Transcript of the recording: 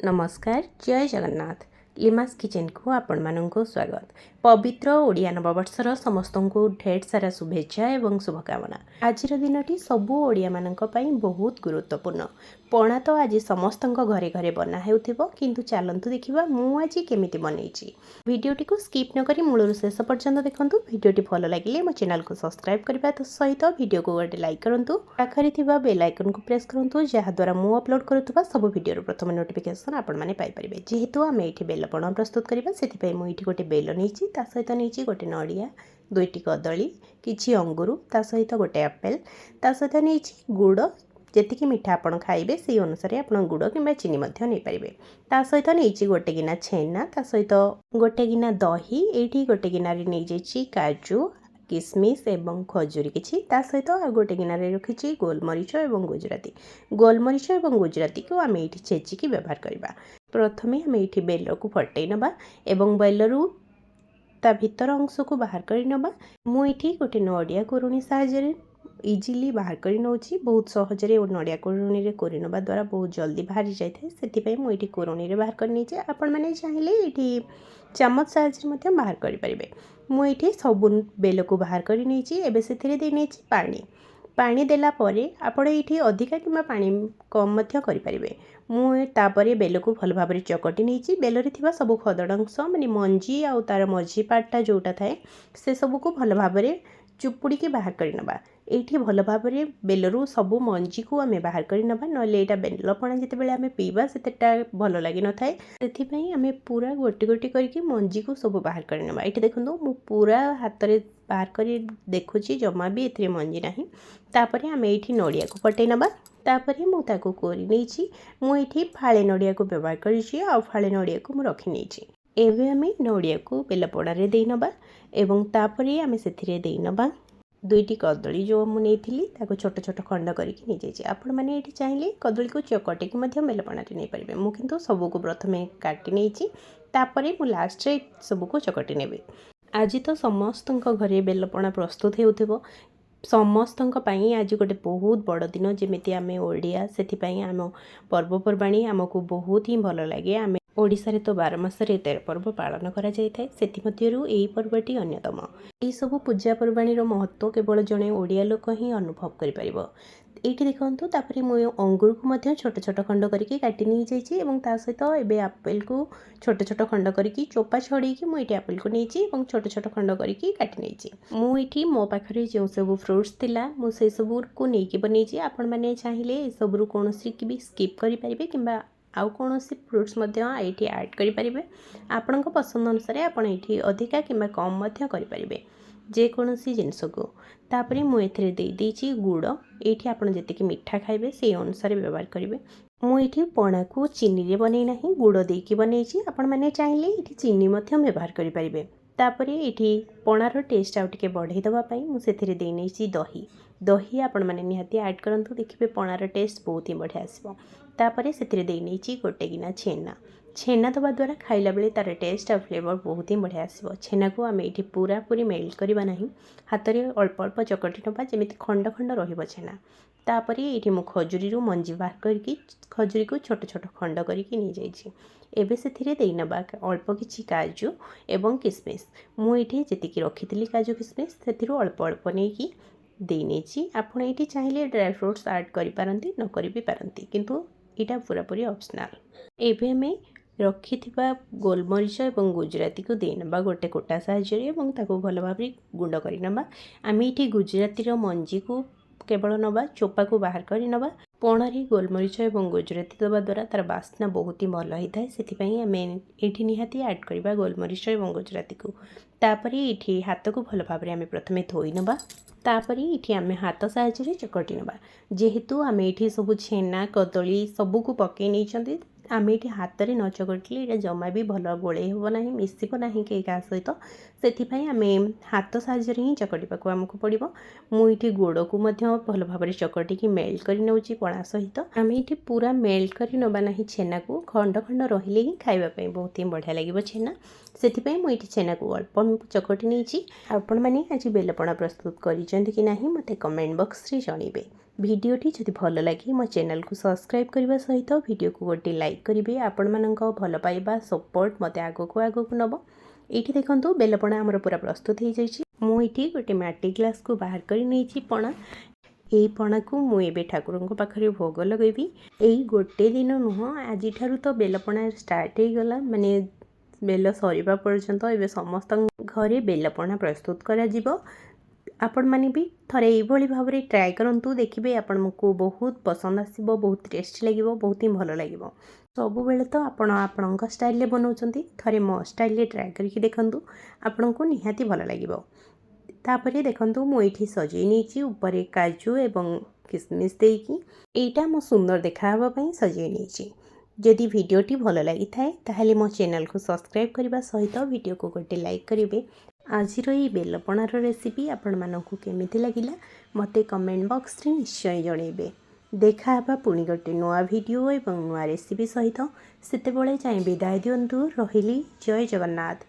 नमस्कार जय जगन्नाथ लिमास किचन को आपण मानक स्वागत। पवित्र ओडिया नववर्षर समस्त को ढेर सारा शुभेच्छा एवं शुभकामना। आज दिन सबू ओडिया मानक पई बहुत गुरुत्वपूर्ण। पणा तो आज समस्त घरे घरे बना हेउथिबो, किंतु चलंतु देखिबा मु आज केमिति बनैछि। वीडियोटी को स्किप न करी मूलर शेष पर्यंत देखंतु। वीडियोटी भल लागिले मो चैनल को सब्सक्राइब करबा सहित वीडियो को गोटे लाइक करंतु। पाखरे थिबा बेल आइकन को प्रेस करंतु, जहा द्वारा मु अपलोड करूथबा सब वीडियो प्रथम नोटिफिकेशन आपण माने पाई परिबे। जेहेतु आमे एठी बेलपण प्रस्तुत करबा सेति मु एठी गोटे बेल नैछि, ता सहित नैछि गोटे नडिया, दुईटी कदली, किछि अंगुरु, ता सहित गोटे एप्पल, ता सहित नैछि गुड़। जेतिकी मिठा आपण खाइबे से अनुसार आपण गुड़ किंबा चीनी मध्य नै पारिबे। ता सहित नैछि गोटे गिना छेना, ता सहित गोटे गिना दही, एठी गोटे गिना रे नै जाइछि काजू, किसमिस एवं खजूरी किछि, ता सहित आ गोटे गिना रे रखिछि गोलमरीच एवं गुजराती। गोलमरीच एवं गुजराती को आमे एठी छेचिकी व्यवहार करबा। प्रथमे आमे एठी बेल को फटै नबा एवं बेलरू ता भीतर अंश को बाहर करि नबा। मु एठी गोटे नडिया कोरुणी साहाय्य इजिली बाहर करि नउछि। बहुत सहजरे नडिया कोरुणी रे कोरि नबा द्वारा बहुत जल्दी बाहर जाय थाय, सेति पई मु एठी कोरुणी रे बाहर करनी छै। आपण माने चाहिले एठी चम्मच साहाय्य मध्य बाहर करि परिबे। मु एठी सब बेल को बाहर करि नै छी। एबे सेथिरे दे नै छी पानी। पानी देला परे आपण एठी अधिका किंबा पानी कम मध्य करि परिबे। मु तापरे बेल को भल भाबरे चकटी नै छी। बेलरे थिबा सब खदड अंश माने मंजी आ तार मझी पार्टटा जोटा थाए से सब को भल भाबरे चुपुड़ी के बाहर करि नबा। एठी भल भाबरे बेलरू सब मंजी को आमे बाहर करि नबा, नले एटा बेलपणा जेते बेले आमे पीबा सेतेटा भल लागि न थाए। सेथि पई आमे पूरा गोटी गोटी करके मंजी को सब बाहर करि नबा। एठी देखंतु मु पूरा हाथ रे बाहर करी देखुची, जमा भी एथरे मंजी नाही। तापरे आमे एठी नडिया को पटै नबा। तापरे मु ताको कोरि नै छी। मु एठी फाळे नडिया को व्यवहार करि छी आ फाळे नडिया को मु रखि नै छी। एबे आमे नडिया को बेलपणा रे देई नबा एवं तापरे आमे सेथिरे देई नबा दुईटी कदली जो मु नेइथिली ताको छोट छोट खंड करके नै जाइछि। आपण माने एठी चाहिले कदली को चकटी के मध्य बेलपणा रे नै परिबे। मु किंतु सब को प्रथमे काटि नैछि, तापरे मु लास्ट रे सब को चकटी नेबे। आज तो समस्त घरे बेलपणा प्रस्तुत हेउथिबो। समस्त आज गोटे बहुत बड़ दिन, जेमिति आमे ओडिया सेथिपाई आम पर्वपर्वाणी आमको बहुत ही भल लगे। आमे ओडिशारे तो 12 मासरे 13 पर्व पालन करा जाय थाए, सेथिमध्यरु एई पर्वटी अन्यतम। एई सब पूजा पर्वाणी रो महत्व केवल जणे ओडिया लोक ही अनुभव करि परिबो। एठी देखंतु तापरे मु अंगूर को मध्य छोट छोट खंड करके काटि नै जाइछि एवं ता सहित एबे एप्पल को छोट छोट खंड करके चोपा छड़ी कि मु एठी एप्पल को नैछि एवं छोट छोट खंड करके काटि नैछि। मु एठी मो पाखरे जे सब फ्रूट्स थिला मु से सब को नेकी बनैछि। आपण माने चाहिले ए सब रु कोनोसी कि भी स्किप करि परिबे किंबा आउ कोनोसी फ्रूट्स मध्य एठी ऐड करि परिबे। आपणको पसंद अनुसार आपण एठी अधिका किंबा कम मध्य करि परिबे जे कोनोसी जिंस को। तापरे मु एथरे देई देछि गुड़। एठी आपण जेतिकी मिठा खाइबे से अनुसार व्यवहार करिवे। मु एठी पणा को चीनी रे बनै नाही, गुड़ देकी बनैछि। आपण माने चाहिले एठी चीनी मध्य व्यवहार करि परिबे। तापरे एठी पणार टेस्ट आउ टिके बढ़ाई दबा पई मु सेथिरे देई नैछि दही। दही आपण माने निहाती ऐड करंतु, देखिबे पणार टेस्ट बहुत ही बढ़िया आसीबो। तापरे सेथिरे देई नैछि गोटे गिना छेना। छेना दबा द्वारा खाइला बेले तार टेस्ट और फ्लेवर बहुत ही बढ़िया आसीबो। छेना को आमे एठी पूरा पूरी मेल्ट करबा नाही, हाथ रे अल्प अल्प चकटी नबा जेमिति खंड खंड रहिबो छेना। तापरे एठी मु खजूरी रु मंजी बाहर करके खजूरी को छोट छोट खंड करके नै जाइछि। एबे सेथिरे देई नबा अल्प किछि काजू एवं किसमिस। मु एठी जेतिकी रखिथिली काजू किसमिस सेथिरु अल्प अल्प नेकी देई नैछि। आपण एठी चाहिले ड्राई फ्रूट्स ऐड करि पारंती, न करि भी पारंती, किंतु एटा पूरा पूरी ऑप्शनल। एबे हमें रखिथिबा गोलमरीच एवं गुजराती को देई नबा गोटे कोटा साहाय्य एवं ताको भल भाबरे गुंड करि नबा। आमे एठी गुजराती रो मंजी को केवल नबा, चोपा को बाहर करि नबा। पणारे गोलमरीच एवं गुजराती दबा द्वारा तार बास्ना बहुत ही भल होई थाए, सेथिपई आमे एठी निहाती ऐड करबा गोलमरीच एवं गुजराती को। तापरे एठी हाथ को भल भाबरे आमे प्रथमे धोई नबा। तापरे एठी आमे हाथ साहाय्य रे चकटी नबा। जेहेतु आमे एठी सब छेना कदली सब को पके नै छथि, आमे एठी हाथ रे न चकटले एटा जमा भी भल गोळे हेबो नाही, मिसिबो नाही के का सहित। सेथिपई आमे हाथ साहाय्य रे ही चकटिबाको हमकु पड़िबो। मु एठी गुड़ को मध्य भल भाबरे चकटी की मेल्ट करि नउची पणा सहित। आमे एठी पूरा मेल्ट करि नबा नाही छेना को, खंड खंड रहिले ही खाइबा पई बहुत ही बढ़िया लागिबो छेना। सेथिपई मु एठी छेना को अल्प चकटी नैछि। आपण माने आज बेलपणा प्रस्तुत करिसेंती कि नाही मते कमेंट बॉक्स रे जणीबे। भिडियोटी जदि भल लगे मो चैनल को सब्सक्राइब करने सहित वीडियो को गोटे लाइक करेंगे। आपण मान भल पाइबा सपोर्ट मत आगक नब। ये देखो बेलपणा आमर पूरा प्रस्तुत हो जाइए। मुझे गोटे माटी ग्लास को बाहर कर नहीं पणा। यही पणा को मुझे ठाकुर पाखे भोग लगेबी। यही गोटे दिन नुह आज तो बेलपणा स्टार्ट हो गला माने बेल सरीबा पर्यंत एवं समस्त घरे बेलपणा प्रस्तुत करा जीवो। आपण माने भी थरे एभली भाव में ट्राए करंतु देखिए आपको बहुत पसंद आसीबो, बहुत टेस्टी लगिबो, बहुत ही भल लगिबो। सब बेले तो आपण आपणक स्टाइल बनाउछंती, थरे मो स्टाइल ट्राए करके देखंतु, आपनको निहाती भल लगिबो। तापरे देखंतु मु एठी सजई नेछि ऊपर काजू एवं किसमिस देकी एटा मो सुंदर देखावा पई सजई नेछि। जदि वीडियोटी भल लगी थाए ताहले मो चैनल को सब्सक्राइब करबा सहित वीडियो को गोटे लाइक करेंगे। आजिर ये बेलपणार रेसिपी आपण मानकु केमिति लागिला मते कमेंट बॉक्स रे निश्चय जणेबे। देखा पुणी गोटे नुआ वीडियो एवं नुआ रेसिपी सहित सेतेबेले जाए विदाय दियंतु। रहिली जय जगन्नाथ।